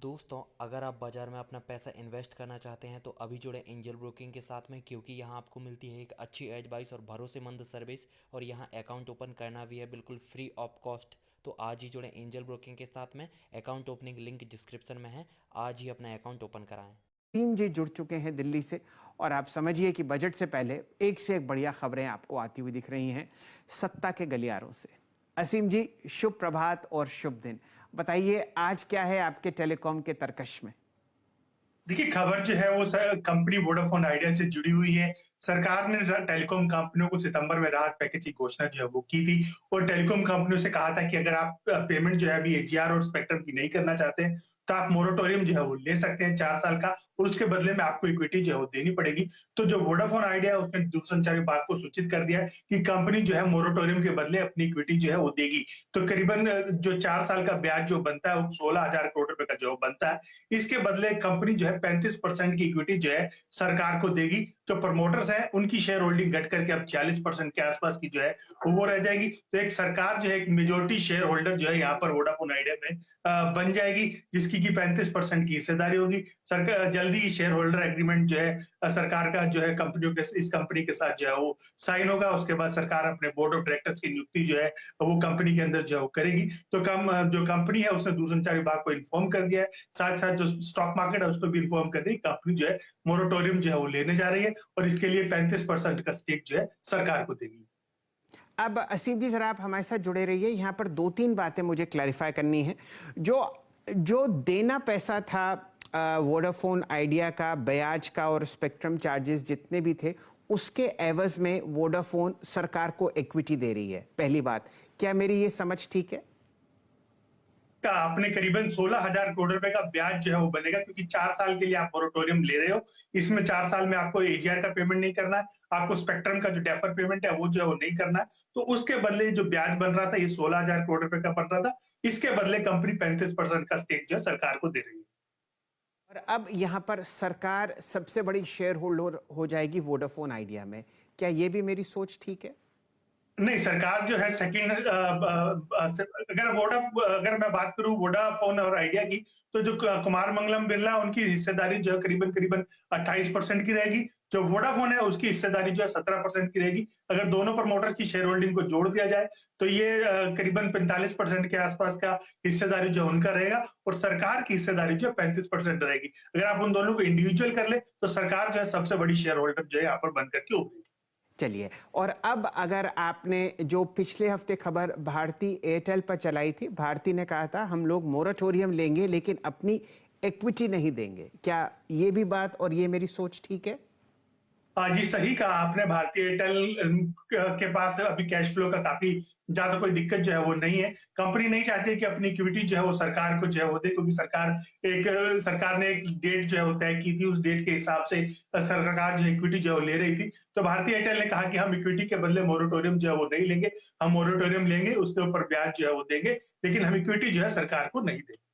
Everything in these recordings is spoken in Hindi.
दोस्तों, अगर आप बाज़ार में अपना पैसा इन्वेस्ट करना चाहते हैं तो अभी जुड़े एंजल ब्रोकिंग के साथ में, क्योंकि यहाँ आपको मिलती है एक अच्छी एडवाइस और भरोसेमंद सर्विस, और यहाँ अकाउंट ओपन करना भी है बिल्कुल फ्री ऑफ कॉस्ट। तो आज ही जुड़े एंजल ब्रोकिंग के साथ में। अकाउंट ओपनिंग लिंक डिस्क्रिप्शन में है। आज ही अपना अकाउंट ओपन कराएं। असीम जी जुड़ चुके हैं दिल्ली से। और आप समझिए कि बजट से पहले एक से एक बढ़िया खबरें आपको आती हुई दिख रही हैं सत्ता के गलियारों से। असीम जी, शुभ प्रभात और शुभ दिन। बताइए आज क्या है आपके टेलीकॉम के तरकश में। देखिए, खबर जो है वो कंपनी वोडाफोन आइडिया से जुड़ी हुई है। सरकार ने टेलीकॉम कंपनियों को सितंबर में राहत पैकेज की घोषणा जो है वो की थी और टेलीकॉम कंपनियों से कहा था कि अगर आप पेमेंट जो है अभी एजीआर और स्पेक्ट्रम की नहीं करना चाहते हैं तो आप मोरेटोरियम जो है वो ले सकते हैं 4 साल का, और उसके बदले में आपको इक्विटी जो है वो देनी पड़ेगी। तो जो वोडाफोन आइडिया है उसने दूरसंचार विभाग को सूचित कर दिया है कि कंपनी जो है मोरेटोरियम के बदले अपनी इक्विटी जो है वो देगी। तो करीबन जो 4 साल का ब्याज जो बनता है वो 16,000 करोड़ रुपए का जो बनता है, इसके बदले कंपनी जो है 35% की इक्विटी जो है सरकार को देगी। जो प्रमोटर्स हैं उनकी शेयर होल्डिंग घट करके अब 40% के आसपास की जो है वो रह जाएगी। तो एक सरकार जो है एक मेजोरिटी शेयर होल्डर जो है यहाँ पर वोडाफोन आइडिया में बन जाएगी, जिसकी की 35% की हिस्सेदारी होगी। सरकार जल्दी ही शेयर होल्डर एग्रीमेंट जो है सरकार का जो है कंपनियों के इस कंपनी के साथ जो है वो साइन होगा। उसके बाद सरकार अपने बोर्ड ऑफ डायरेक्टर्स की नियुक्ति जो है वो कंपनी के अंदर जो है वो करेगी। तो जो कंपनी है उसने दूरसंचार विभाग को इन्फॉर्म कर दिया है, साथ साथ जो स्टॉक मार्केट है उसको भी इन्फॉर्म कर दी कंपनी जो है मोरेटोरियम जो है वो लेने जा रही है और इसके लिए 35% का स्टेक जो है सरकार को देगी। अब असीम जी, जरा आप हमारे साथ जुड़े रहिए। यहाँ पर दो तीन बातें मुझे क्लैरिफाई करनी है। जो जो देना पैसा था वोडाफोन आइडिया का, ब्याज का और स्पेक्ट्रम चार्जेस जितने भी थे, उसके एवज में वोडाफोन सरकार को इक्विटी दे रही है। पहली बात, क्या मेरी ये समझ ठीक है? का आपने करीबन 16,000 करोड़ रुपए का ब्याज जो है वो बनेगा, क्योंकि 4 साल के लिए आप मोरेटोरियम ले रहे हो। इसमें 4 साल में आपको एजीआर का पेमेंट नहीं करना है, आपको स्पेक्ट्रम का जो डेफर पेमेंट है वो जो है वो नहीं करना है। तो उसके बदले जो ब्याज बन रहा था ये 16,000 करोड़ रुपए का बन रहा था। इसके बदले कंपनी 35% का स्टेक जो है सरकार को दे रही है। और अब यहाँ पर सरकार सबसे बड़ी शेयर होल्डर हो जाएगी वोडाफोन आइडिया में। क्या ये भी मेरी सोच ठीक है? नहीं, सरकार जो है सेकंड अगर मैं बात करूं वोडाफोन और आइडिया की, तो जो कुमार मंगलम बिरला उनकी हिस्सेदारी जो है करीबन करीबन 28% की रहेगी। जो वोडाफोन है उसकी हिस्सेदारी जो है 17% की रहेगी। अगर दोनों प्रमोटर्स की शेयर होल्डिंग को जोड़ दिया जाए तो ये करीबन 45% के आसपास का हिस्सेदारी जो उनका रहेगा, और सरकार की हिस्सेदारी जो है 35% रहेगी। अगर आप उन दोनों को इंडिविजुअल कर ले तो सरकार जो है सबसे बड़ी शेयर होल्डर जो है यहाँ पर बन करके उभरेगी। चलिए, और अब अगर आपने जो पिछले हफ्ते खबर भारती एयरटेल पर चलाई थी, भारती ने कहा था हम लोग मोरेटोरियम लेंगे लेकिन अपनी इक्विटी नहीं देंगे, क्या ये भी बात और ये मेरी सोच ठीक है? हाँ जी, सही कहा आपने। भारतीय एयरटेल के पास अभी कैश फ्लो का काफी ज्यादा कोई दिक्कत जो है वो नहीं है। कंपनी नहीं चाहती कि अपनी इक्विटी जो है वो सरकार को जो है वो दे, क्योंकि सरकार ने एक डेट जो है वो तय की थी, उस डेट के हिसाब से सरकार जो इक्विटी जो है वो ले रही थी। तो भारतीय एयरटेल ने कहा कि हम इक्विटी के बदले मोरेटोरियम जो है वो नहीं लेंगे, हम मोरेटोरियम लेंगे उसके ऊपर ब्याज जो है वो देंगे, लेकिन हम इक्विटी जो है सरकार को नहीं देंगे।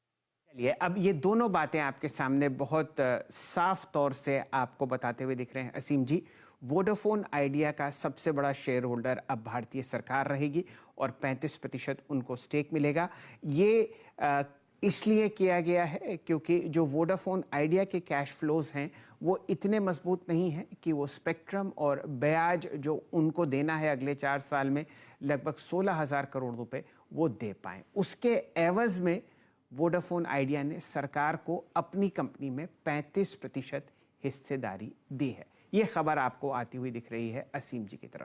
चलिए, अब ये दोनों बातें आपके सामने बहुत साफ तौर से आपको बताते हुए दिख रहे हैं असीम जी। वोडाफोन आइडिया का सबसे बड़ा शेयर होल्डर अब भारतीय सरकार रहेगी और 35% उनको स्टेक मिलेगा। ये इसलिए किया गया है क्योंकि जो वोडाफोन आइडिया के कैश फ्लोज हैं वो इतने मजबूत नहीं हैं कि वो स्पेक्ट्रम और ब्याज जो उनको देना है अगले 4 साल में लगभग 16,000 करोड़ रुपए वो दे पाएँ। उसके एवज में वोडाफोन आइडिया ने सरकार को अपनी कंपनी में 35% हिस्सेदारी दी है। ये खबर आपको आती हुई दिख रही है असीम जी की तरफ।